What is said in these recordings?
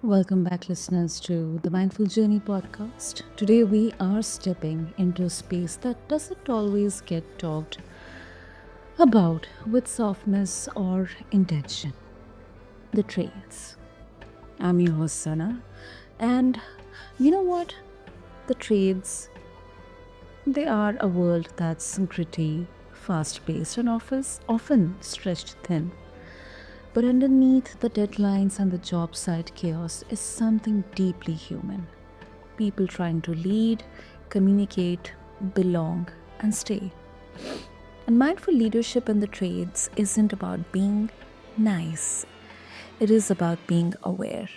Welcome back, listeners, to the Mindful Journey podcast. Today, we are stepping into a space that doesn't always get talked about with softness or intention, the trades. I'm your host, Sana, and you know what? The trades, they are a world that's gritty, fast paced, and often stretched thin. But underneath the deadlines and the job site chaos is something deeply human. People trying to lead, communicate, belong, and stay. And mindful leadership in the trades isn't about being nice, it is about being aware.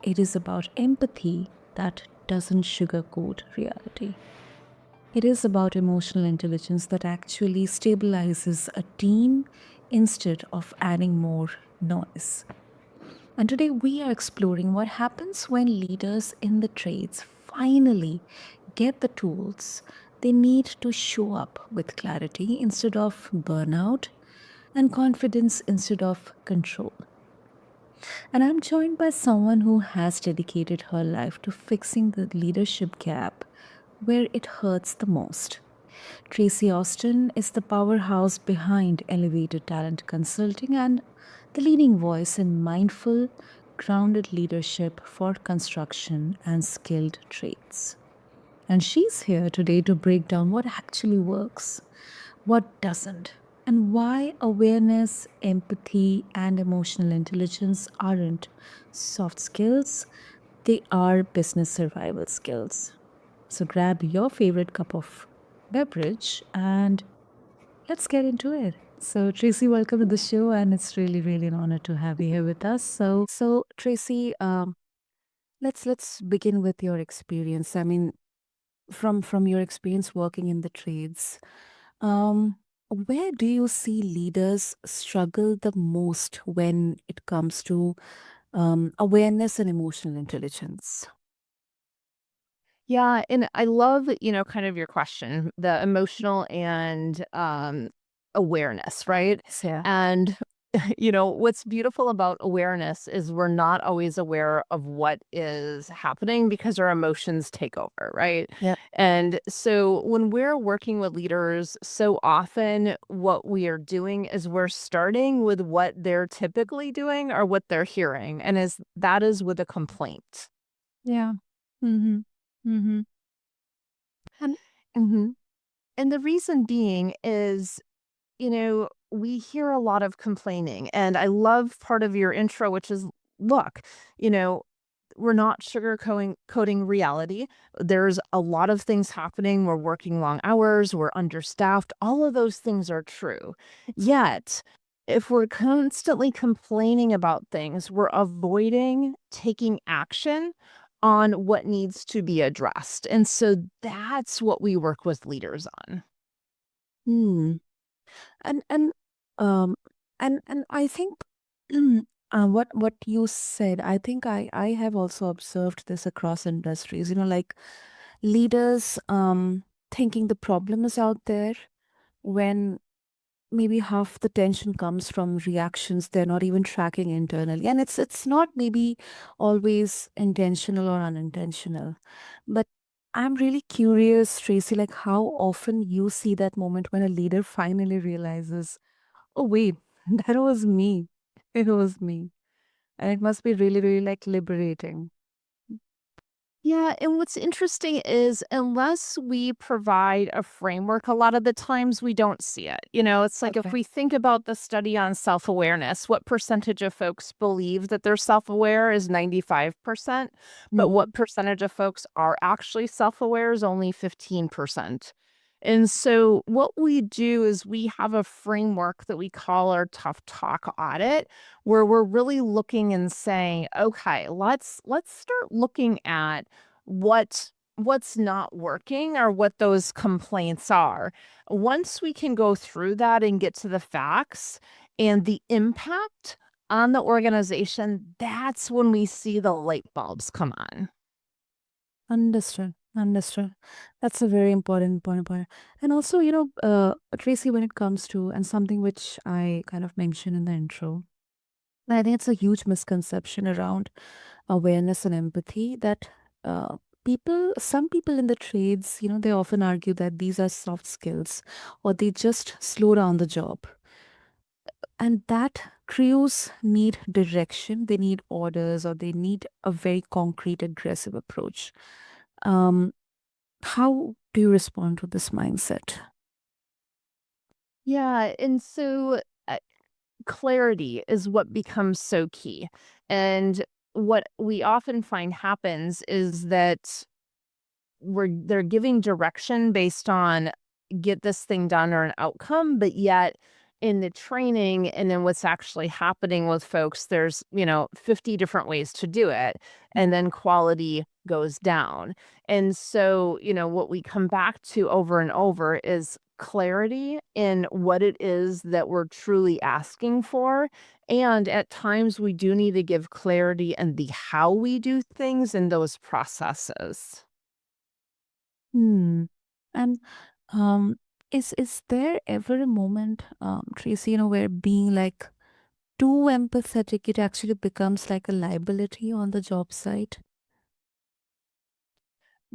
It is about empathy that doesn't sugarcoat reality. It is about emotional intelligence that actually stabilizes a team instead of adding more noise. And today we are exploring what happens when leaders in the trades finally get the tools they need to show up with clarity instead of burnout and confidence instead of control. And I'm joined by someone who has dedicated her life to fixing the leadership gap where it hurts the most. Traci Austin is the powerhouse behind Elevated Talent Consulting and the leading voice in mindful, grounded leadership for construction and skilled trades. And she's here today to break down what actually works, what doesn't, and why awareness, empathy, and emotional intelligence aren't soft skills, they are business survival skills. So grab your favorite cup of beverage and let's get into it. So, Tracy, welcome to the show, and it's really an honor to have you here with us. So Tracy, let's begin with your experience. I mean, from your experience working in the trades, um, where do you see leaders struggle the most when it comes to awareness and emotional intelligence? Yeah, and I love, kind of your question, the emotional and awareness, right? Yeah. And what's beautiful about awareness is we're not always aware of what is happening because our emotions take over, right? Yeah. And so when we're working with leaders, so often what we are doing is we're starting with what they're typically doing or what they're hearing, and is that is with a complaint. Yeah. Mm-hmm. Mm-hmm. And mhm. And the reason being is, we hear a lot of complaining. And I love part of your intro, which is look, you know, we're not sugarcoating coding reality. There's a lot of things happening. We're working long hours, we're understaffed. All of those things are true. Yet, if we're constantly complaining about things, we're avoiding taking action on what needs to be addressed. And so that's what we work with leaders on. Hmm. And um and I think what you said, I think I have also observed this across industries. Like leaders thinking the problem is out there when maybe half the tension comes from reactions they're not even tracking internally, and it's not maybe always intentional or unintentional. But I'm really curious, Tracy, like how often you see that moment when a leader finally realizes, oh, wait, that was me. It was me. And it must be really like liberating. Yeah, and what's interesting is unless we provide a framework, a lot of the times we don't see it. It's like if Okay. we think about the study on self awareness, what percentage of folks believe that they're self aware is 95%, but Hmm. what percentage of folks are actually self aware is only 15%. And so, what we do is we have a framework that we call our tough talk audit, where we're really looking and saying, okay, let's start looking at what's not working or what those complaints are. Once we can go through that and get to the facts and the impact on the organization, that's when we see the light bulbs come on. Understood. Understood. That's a very important point. And also, Tracy, when it comes to, and something which I kind of mentioned in the intro, I think it's a huge misconception around awareness and empathy that uh, some people in the trades, they often argue that these are soft skills or they just slow down the job. And that crews need direction, they need orders, or they need a very concrete, aggressive approach. Um, how do you respond to this mindset? Yeah, and so clarity is what becomes so key. And what we often find happens is that they're giving direction based on get this thing done or an outcome, but yet in the training and then what's actually happening with folks, there's, 50 different ways to do it. And then quality goes down. And so, what we come back to over and over is clarity in what it is that we're truly asking for. And at times we do need to give clarity in the how we do things in those processes. Hmm. And um, is there ever a moment, Tracy, where being like too empathetic, it actually becomes like a liability on the job site?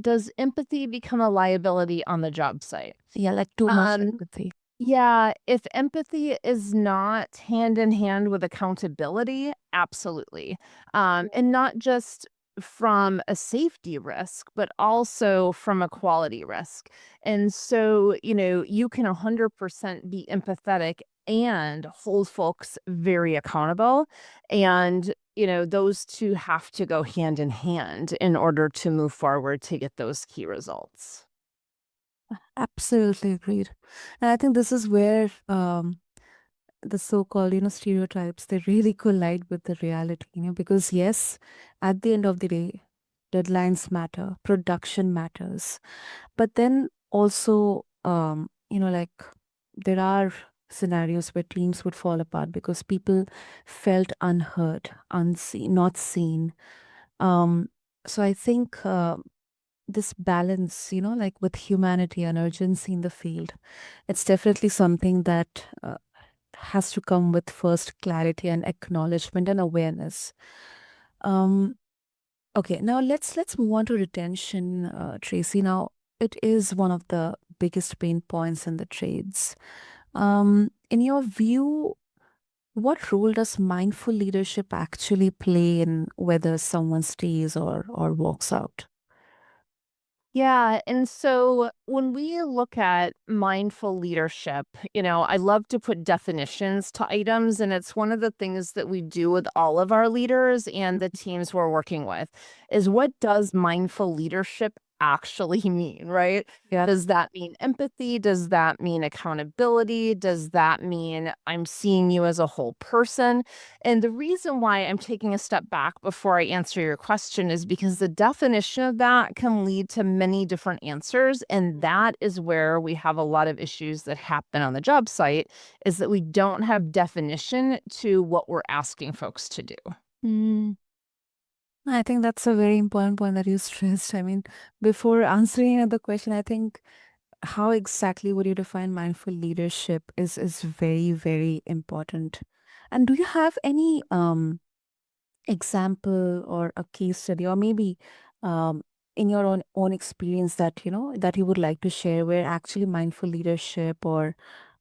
Does empathy become a liability on the job site? Yeah, like too much Um, empathy. yeah, if empathy is not hand in hand with accountability, absolutely. And not just from a safety risk, but also from a quality risk. And so, you can 100% be empathetic and hold folks very accountable. And, those two have to go hand in hand in order to move forward to get those key results. Absolutely agreed. And I think this is where the so-called, stereotypes, they really collide with the reality, because yes, at the end of the day, deadlines matter, production matters. But then also, like there are scenarios where teams would fall apart because people felt unheard, unseen, not seen. Um, so I think this balance, like with humanity and urgency in the field, it's definitely something that has to come with first clarity and acknowledgement and awareness. Um, okay, now let's move on to retention, Tracy. Now it is one of the biggest pain points in the trades. In your view, what role does mindful leadership actually play in whether someone stays or walks out? Yeah. And so when we look at mindful leadership, I love to put definitions to items. And it's one of the things that we do with all of our leaders and the teams we're working with is what does mindful leadership actually mean, right? Yeah. Does that mean empathy? Does that mean accountability? Does that mean I'm seeing you as a whole person? And the reason why I'm taking a step back before I answer your question is because the definition of that can lead to many different answers. And that is where we have a lot of issues that happen on the job site is that we don't have definition to what we're asking folks to do. Mm, I think that's a very important point that you stressed. I mean, before answering another question, I think how exactly would you define mindful leadership is very, very important. And do you have any example or a case study, or maybe um, in your own experience that that you would like to share, where actually mindful leadership or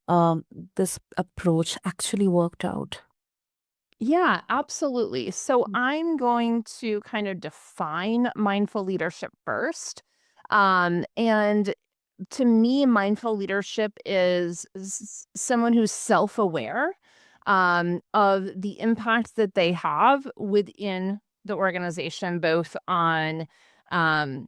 um, this approach actually worked out? Yeah, absolutely. So I'm going to kind of define mindful leadership first. And to me, mindful leadership is someone who's self aware of the impact that they have within the organization, both on um,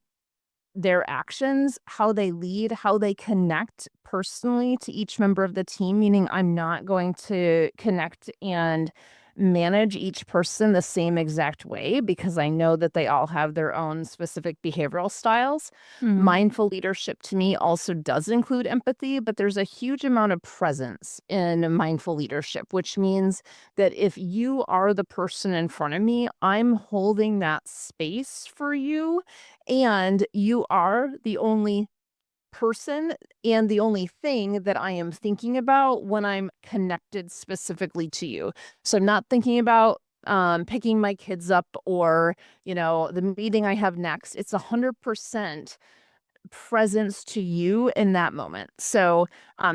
their actions, how they lead, how they connect personally to each member of the team, meaning I'm not going to connect and manage each person the same exact way because I know that they all have their own specific behavioral styles. Mm, Mindful leadership to me also does include empathy, but there's a huge amount of presence in mindful leadership, which means that if you are the person in front of me, I'm holding that space for you and you are the only person and the only thing that I am thinking about when I'm connected specifically to you. So I'm not thinking about picking my kids up or, the meeting I have next. It's 100% presence to you in that moment. So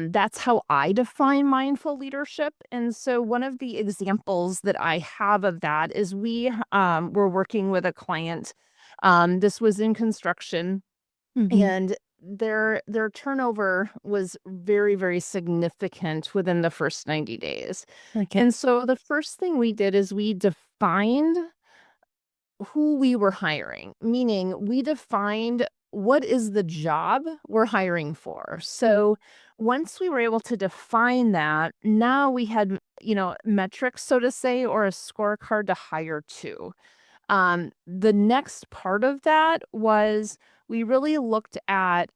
that's how I define mindful leadership. And so one of the examples that I have of that is we were working with a client. This was in construction, Mm-hmm. and their turnover was very, very significant within the first 90 days. Okay. And so the first thing we did is we defined who we were hiring, meaning we defined what is the job we're hiring for. So once we were able to define that, now we had, metrics, so to say, or a scorecard to hire to. The next part of that was we really looked at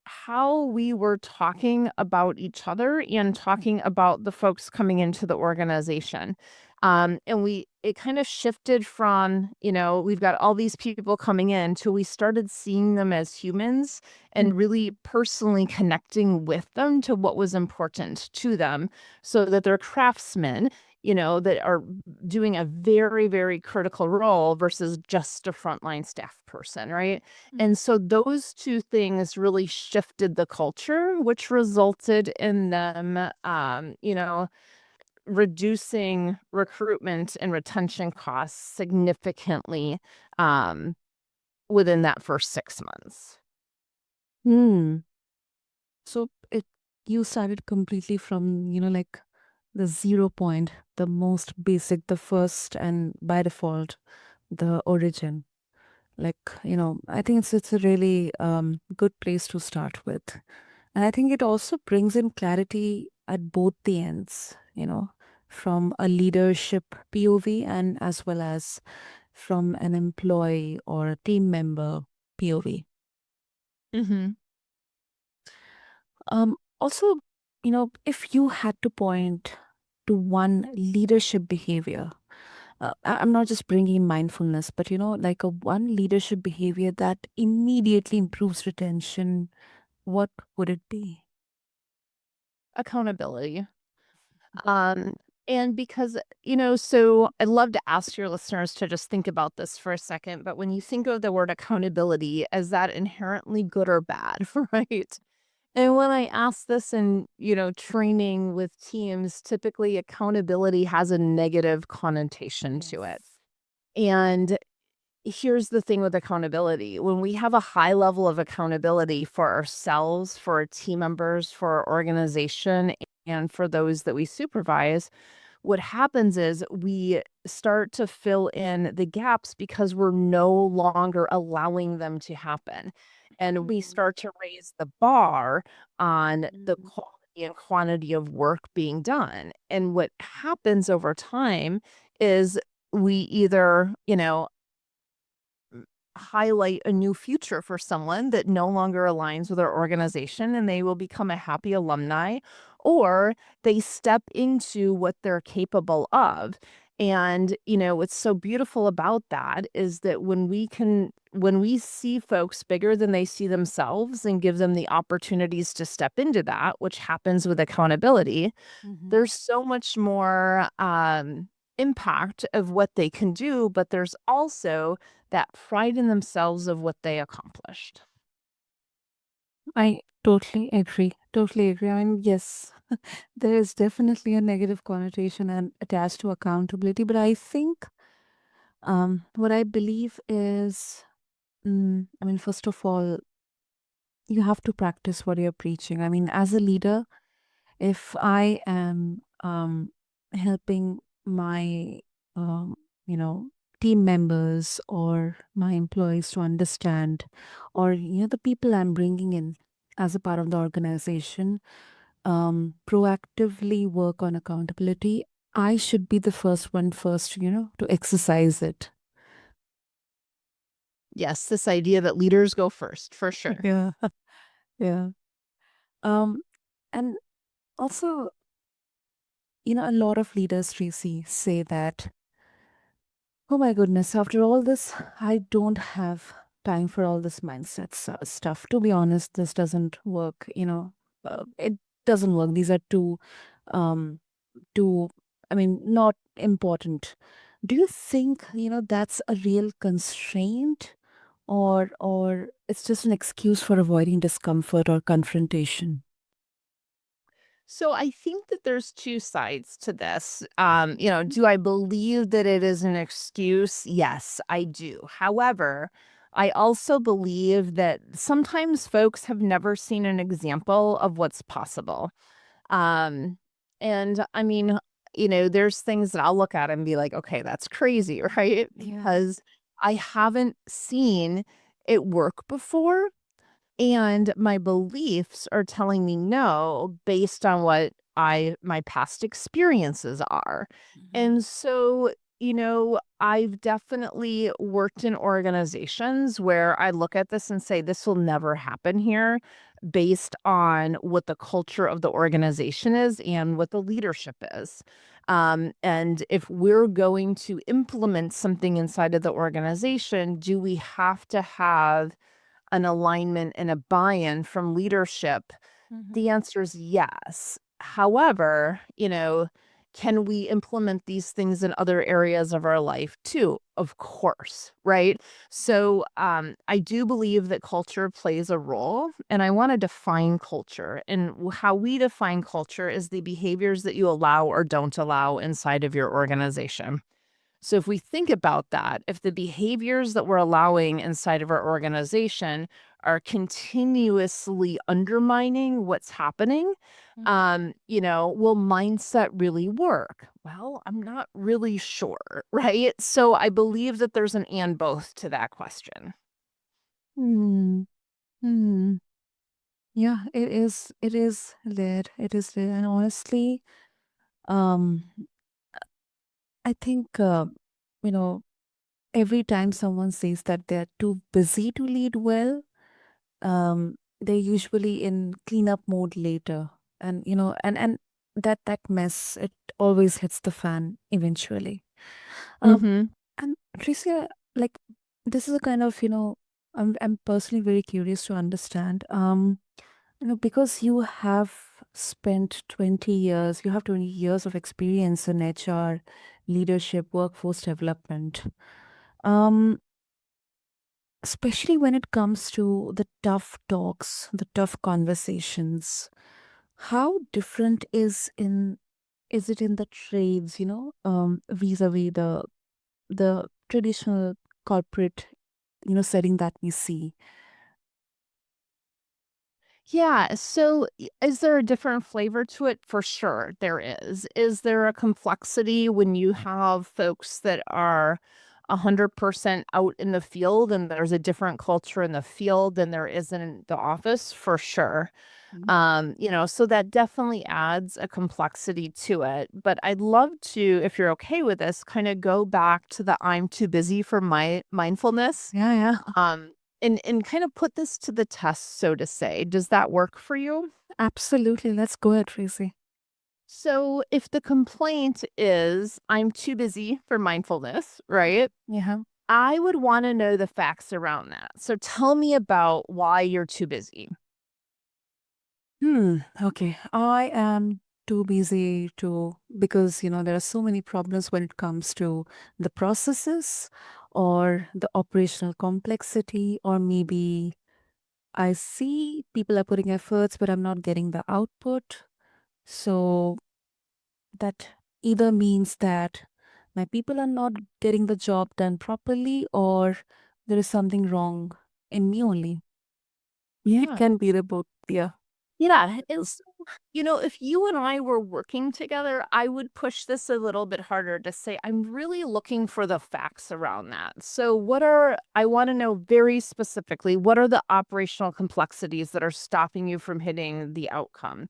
how we were talking about each other and talking about the folks coming into the organization. And it kind of shifted from, we've got all these people coming in to we started seeing them as humans and really personally connecting with them to what was important to them so that they're craftsmen, that are doing a very, very critical role versus just a frontline staff person, right? And so those two things really shifted the culture, which resulted in them, reducing recruitment and retention costs significantly um, within that first 6 months. Hmm. So you started completely from, like the 0 point, the most basic, the first, and by default, the origin. Like, I think it's a really good place to start with. And I think it also brings in clarity at both the ends, from a leadership POV and as well as from an employee or a team member POV. Hmm. Also, if you had to point to one leadership behavior, I'm not just bringing mindfulness, but like a one leadership behavior that immediately improves retention, what would it be? Accountability. Um, and because, so I'd love to ask your listeners to just think about this for a second. But when you think of the word accountability, is that inherently good or bad? Right. And when I ask this in, training with teams, typically accountability has a negative connotation to it. Yes. And here's the thing with accountability. When we have a high level of accountability for ourselves, for our team members, for our organization, and for those that we supervise, what happens is we start to fill in the gaps because we're no longer allowing them to happen. And we Mhm. start to raise the bar on the Mhm. quality and quantity of work being done. And what happens over time is we either, highlight a new future for someone that no longer aligns with our organization and they will become a happy alumni, or they step into what they're capable of. And, what's so beautiful about that is that when we see folks bigger than they see themselves and give them the opportunities to step into that, which happens with accountability, Mhm. there's so much more impact of what they can do, but there's also that pride in themselves of what they accomplished. I totally agree. Totally agree. I mean, yes, there is definitely a negative connotation and attached to accountability, but I think what I believe is, I mean, first of all, you have to practice what you're preaching. I mean, as a leader, if I am helping my, um, you know, team members or my employees to understand, or, the people I'm bringing in as a part of the organization, proactively work on accountability, I should be the first one first, to exercise it. Yes, this idea that leaders go first, for sure. Yeah. Yeah. Um, and also, a lot of leaders, Tracy, say that, oh my goodness, after all this, I don't have time for all this mindsets stuff. To be honest, this doesn't work. It doesn't work. These are um, too. I mean, not important. Do you think that's a real constraint, or it's just an excuse for avoiding discomfort or confrontation? So I think that there's two sides to this. Do I believe that it is an excuse? Yes, I do. However, I also believe that sometimes folks have never seen an example of what's possible. Um, and I mean, there's things that I'll look at and be like, okay, that's crazy, right? Yeah. Because I haven't seen it work before. And my beliefs are telling me no based on what my past experiences are. Mhm. And so, I've definitely worked in organizations where I look at this and say, this will never happen here based on what the culture of the organization is and what the leadership is. And if we're going to implement something inside of the organization, do we have to have an alignment and a buy-in from leadership? The Mhm. answer is yes. However, can we implement these things in other areas of our life too? Of course, right? So, I do believe that culture plays a role, and I want to define culture. And how we define culture is the behaviors that you allow or don't allow inside of your organization. So if we think about that, if the behaviors that we're allowing inside of our organization are continuously undermining what's happening, Mhm. will mindset really work? Well, I'm not really sure, right? So I believe that there's an and both to that question. Hmm. Hmm. Yeah, it is. It is there. It is there. And honestly, um, I think you know, every time someone says that they're too busy to lead well, they're usually in cleanup mode later, and that mess, it always hits the fan eventually. Um, Mhm. and Tricia, like, this is a kind of I'm personally very curious to understand. Because you have spent 20 years, you have 20 years of experience in HR, leadership, workforce development. Um, Especially when it comes to the tough talks, the tough conversations. How different is it in the trades, vis-a-vis the traditional corporate, setting that we see? Yeah, so is there a different flavor to it? For sure, there is. Is there a complexity when you have folks that are 100% out in the field and there's a different culture in the field than there is in the office? For sure. Mhm. So that definitely adds a complexity to it. But I'd love to, if you're okay with this, kind of go back to the I'm too busy for my mindfulness, Yeah, yeah. um, and kind of put this to the test, so to say. Does that work for you? Absolutely. Let's go ahead, Tracy. So if the complaint is I'm too busy for mindfulness, right? Yeah. I would want to know the facts around that. So tell me about why you're too busy. Okay. I am too busy to, because there are so many problems when it comes to the processes or the operational complexity, or maybe I see people are putting efforts, but I'm not getting the output. So that either means that my people are not getting the job done properly, or there is something wrong in me only. Yeah, it Yeah. can be the both. Yeah. Yeah, it's if you and I were working together, I would push this a little bit harder to say, I'm really looking for the facts around that. So, I want to know very specifically, what are the operational complexities that are stopping you from hitting the outcome?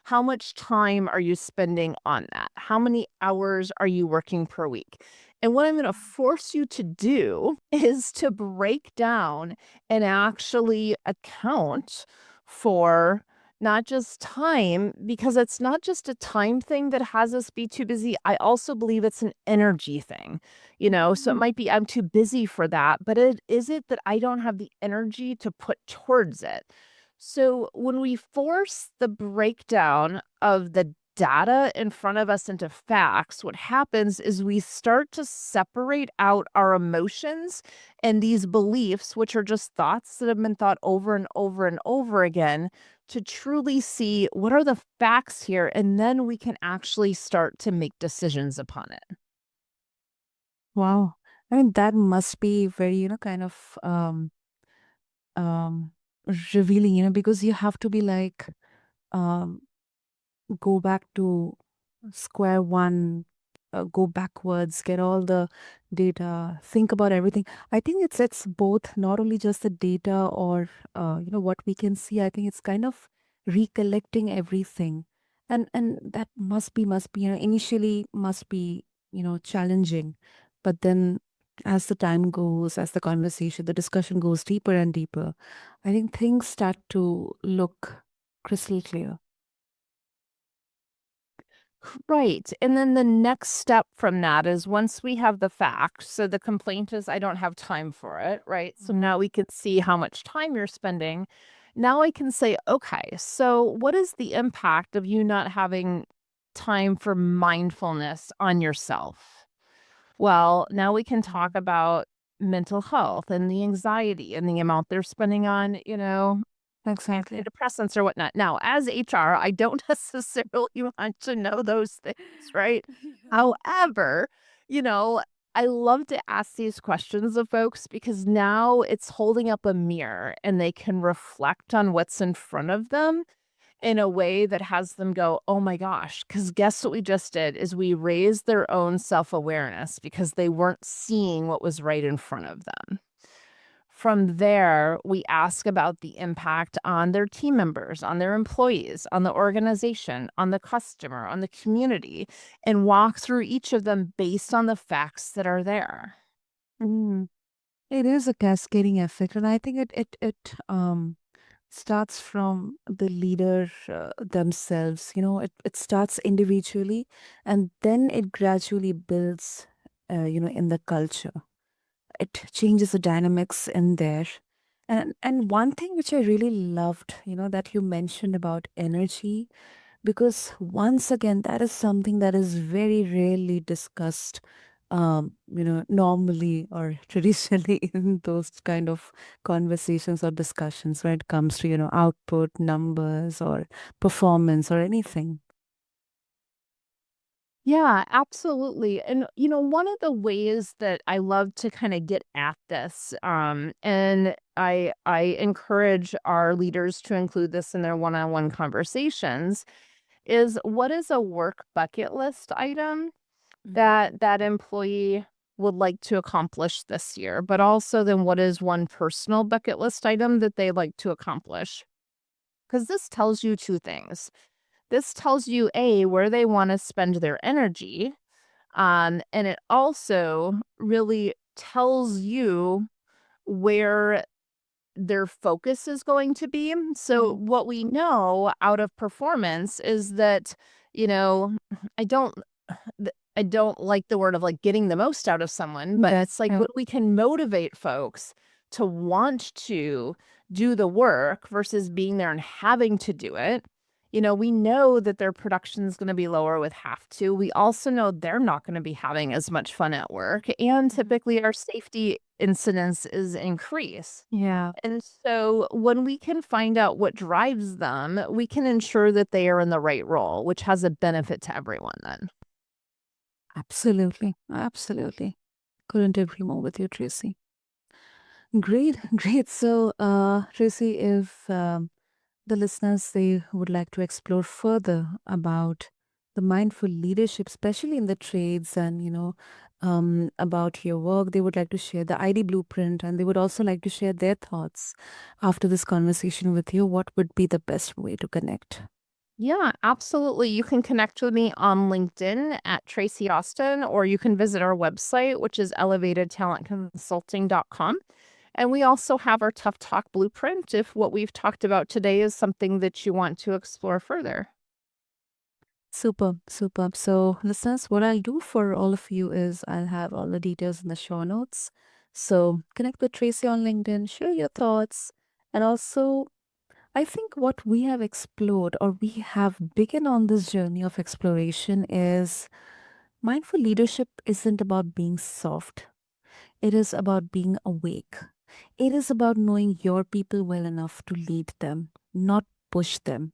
How much time are you spending on that? How many hours are you working per week? And what I'm going to force you to do is to break down and actually account for not just time, because it's not just a time thing that has us be too busy. I also believe it's an energy thing, so it Mm. might be I'm too busy for that, but it that I don't have the energy to put towards it. So when we force the breakdown of the data in front of us into facts, what happens is we start to separate out our emotions and these beliefs, which are just thoughts that have been thought over and over and over again, to truly see what are the facts here. And then we can actually start to make decisions upon it. Wow. I mean, that must be very, kind of um revealing, because you have to be like, um go back to square one, go backwards, get all the data, think about everything. I think it's both, not only just the data or what we can see. I think it's kind of recollecting everything, and that must be initially must be challenging, but then as the time goes, as the conversation, the discussion goes deeper and deeper, I think things start to look crystal clear. Right. And then the next step from that is once we have the facts, so the complaint is, I don't have time for it. Right. So now we can see how much time you're spending. Now I can say, okay, so what is the impact of you not having time for mindfulness on yourself? Well, now we can talk Mhm. about mental health and the anxiety and the amount they're spending on, Exactly. antidepressants or whatnot. Now, as HR, I don't necessarily want to know those things, right? Yeah. However, you know, I love to ask these questions of folks because now it's holding up a mirror and they can reflect on what's in front of them in a way that has them go, "Oh my gosh," because guess what we just did is we raised their own self-awareness because they weren't seeing what was right in front of them. From there, we ask about the impact on their team members, on their employees, on the organization, on the customer, on the community, and walk through each of them based on the facts that are there. Mm. It is a cascading effect, and I think it starts from the leader themselves. It starts individually, and then it gradually builds, in the culture. It changes the dynamics in there. And one thing which I really loved, that you mentioned about energy, because once again, that is something that is very rarely discussed, normally or traditionally in those kind of conversations or discussions when it comes to output numbers or performance or anything. Yeah, absolutely. And one of the ways that I love to kind of get at this, and I encourage our leaders to include this in their one-on-one conversations, is what is a work bucket list item Mhm. that that employee would like to accomplish this year, but also then what is one personal bucket list item that they like to accomplish? Because this tells you two things. This tells you A, where they want to spend their energy. And it also really tells you where their focus is going to be. So Mhm. what we know out of performance is that, you know, I don't I don't like the word of like getting the most out of someone, but it's like Yeah. when we can motivate folks to want to do the work versus being there and having to do it. We know that their production is going to be lower with have to. We also know they're not going to be having as much fun at work. And Mhm. typically our safety incidence is increased. Yeah, And so when we can find out what drives them, we can ensure that they are in the right role, which has a benefit to everyone then. absolutely. Absolutely. Couldn't agree more with you, Tracy. Great, great. So, Tracy, if the listeners they would like to explore further about the mindful leadership, especially in the trades, and about your work, they would like to share the ID blueprint, and they would also like to share their thoughts after this conversation with you. What would be the best way to connect? Yeah, absolutely. You can connect with me on LinkedIn at Traci Austin, or you can visit our website, which is elevatedtalentconsulting.com. And we also have our tough talk blueprint if what we've talked about today is something that you want to explore further. Super, super. So, listeners, what I'll do for all of you is I'll have all the details in the show notes. So, connect with Tracy on LinkedIn, share your thoughts, and also I think what we have explored or we have begun on this journey of exploration is mindful leadership isn't about being soft. It is about being awake. It is about knowing your people well enough to lead them, not push them.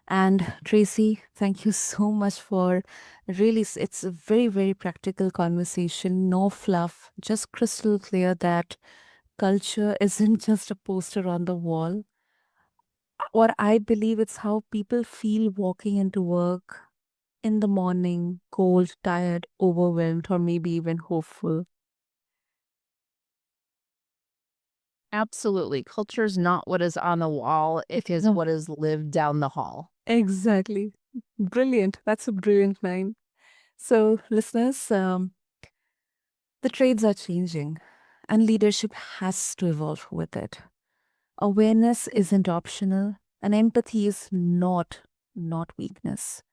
And Tracy, thank you so much for it's a very, very practical conversation. No fluff, just crystal clear that culture isn't just a poster on the wall. What I believe it's how people feel walking into work in the morning, cold, tired, overwhelmed, or maybe even hopeful. Absolutely. Culture is not what is on the wall, it is No, what is lived down the hall. exactly. Brilliant. That's a brilliant line. So, listeners, the trades are changing and leadership has to evolve with it. Awareness isn't optional and empathy is not weakness.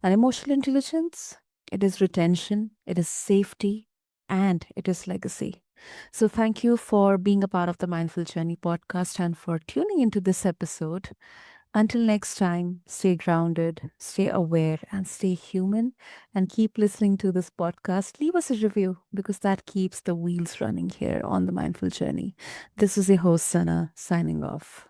And emotional intelligence, it is retention, it is safety, and it is legacy. So, thank you for being a part of the Mindful Journey podcast and for tuning into this episode. Until next time, stay grounded, stay aware, and stay human. And keep listening to this podcast. Leave us a review because that keeps the wheels running here on the Mindful Journey. This is your host, Sana, signing off.